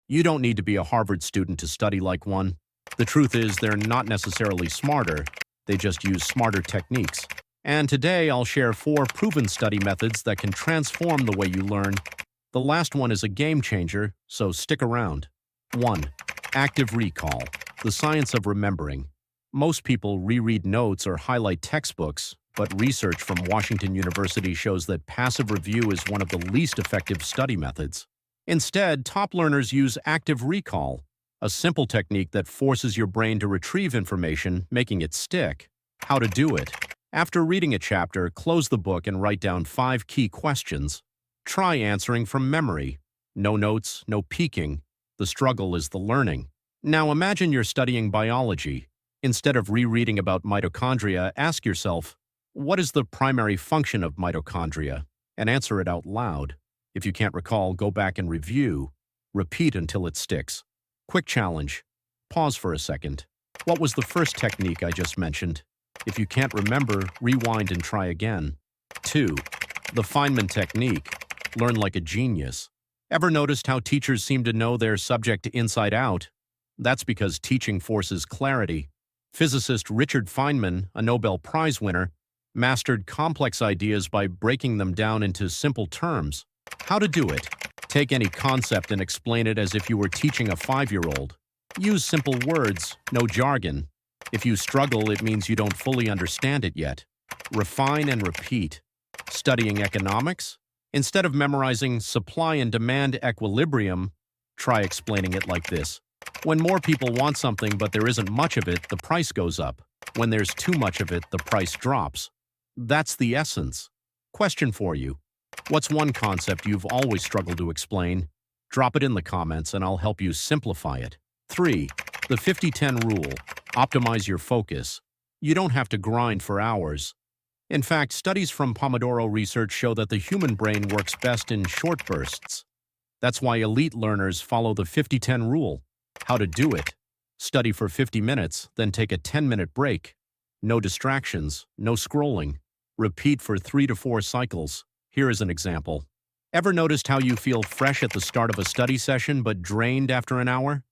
You don't need to be a Harvard student to study like one. The truth is, they're not necessarily smarter, they just use smarter techniques. And today, I'll share 4 proven study methods that can transform the way you learn. The last one is a game changer, so stick around. 1. Active recall, the science of remembering. Most people reread notes or highlight textbooks, but research from Washington University shows that passive review is one of the least effective study methods. Instead, top learners use active recall, a simple technique that forces your brain to retrieve information, making it stick. How to do it? After reading a chapter, close the book and write down 5 key questions. Try answering from memory. No notes, no peeking. The struggle is the learning. Now imagine you're studying biology. Instead of rereading about mitochondria, ask yourself, what is the primary function of mitochondria? And answer it out loud. If you can't recall, go back and review. Repeat until it sticks. Quick challenge. Pause for a second. What was the first technique I just mentioned? If you can't remember, rewind and try again. 2. The Feynman technique. Learn like a genius. Ever noticed how teachers seem to know their subject inside out? That's because teaching forces clarity. Physicist Richard Feynman, a Nobel Prize winner, mastered complex ideas by breaking them down into simple terms. How to do it? Take any concept and explain it as if you were teaching a 5-year-old. Use simple words, no jargon. If you struggle, it means you don't fully understand it yet. Refine and repeat. Studying economics? Instead of memorizing supply and demand equilibrium, try explaining it like this. When more people want something but there isn't much of it, the price goes up. When there's too much of it, the price drops. That's the essence. Question for you. What's one concept you've always struggled to explain? Drop it in the comments and I'll help you simplify it. 3. The 50-10 rule. Optimize your focus. You don't have to grind for hours. In fact, studies from Pomodoro research show that the human brain works best in short bursts. That's why elite learners follow the 50-10 rule. How to do it? Study for 50 minutes, then take a 10-minute break. No distractions, no scrolling. Repeat for 3 to 4 cycles. Here is an example. Ever noticed how you feel fresh at the start of a study session but drained after an hour?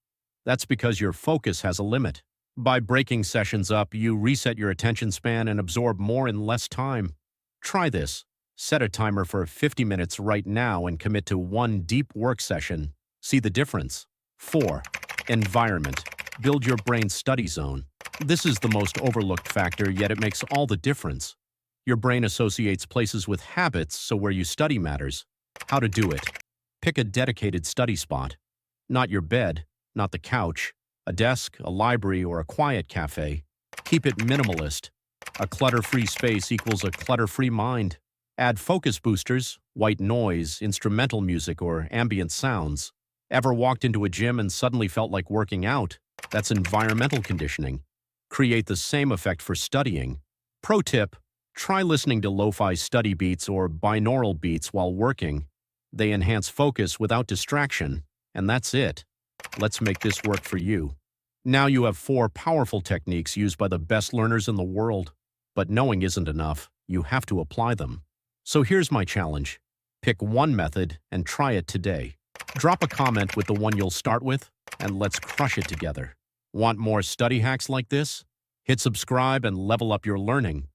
That's because your focus has a limit. By breaking sessions up, you reset your attention span and absorb more in less time. Try this. Set a timer for 50 minutes right now and commit to 1 deep work session. See the difference. 4. Environment. Build your brain's study zone. This is the most overlooked factor, yet it makes all the difference. Your brain associates places with habits, so where you study matters. How to do it? Pick a dedicated study spot. Not your bed, not the couch, a desk, a library, or a quiet cafe. Keep it minimalist. A clutter-free space equals a clutter-free mind. Add focus boosters, white noise, instrumental music, or ambient sounds. Ever walked into a gym and suddenly felt like working out? That's environmental conditioning. Create the same effect for studying. Pro tip, try listening to lo-fi study beats or binaural beats while working. They enhance focus without distraction, and that's it. Let's make this work for you. Now you have 4 powerful techniques used by the best learners in the world. But knowing isn't enough. You have to apply them. So here's my challenge. Pick one method and try it today. Drop a comment with the one you'll start with, and let's crush it together. Want more study hacks like this? Hit subscribe and level up your learning.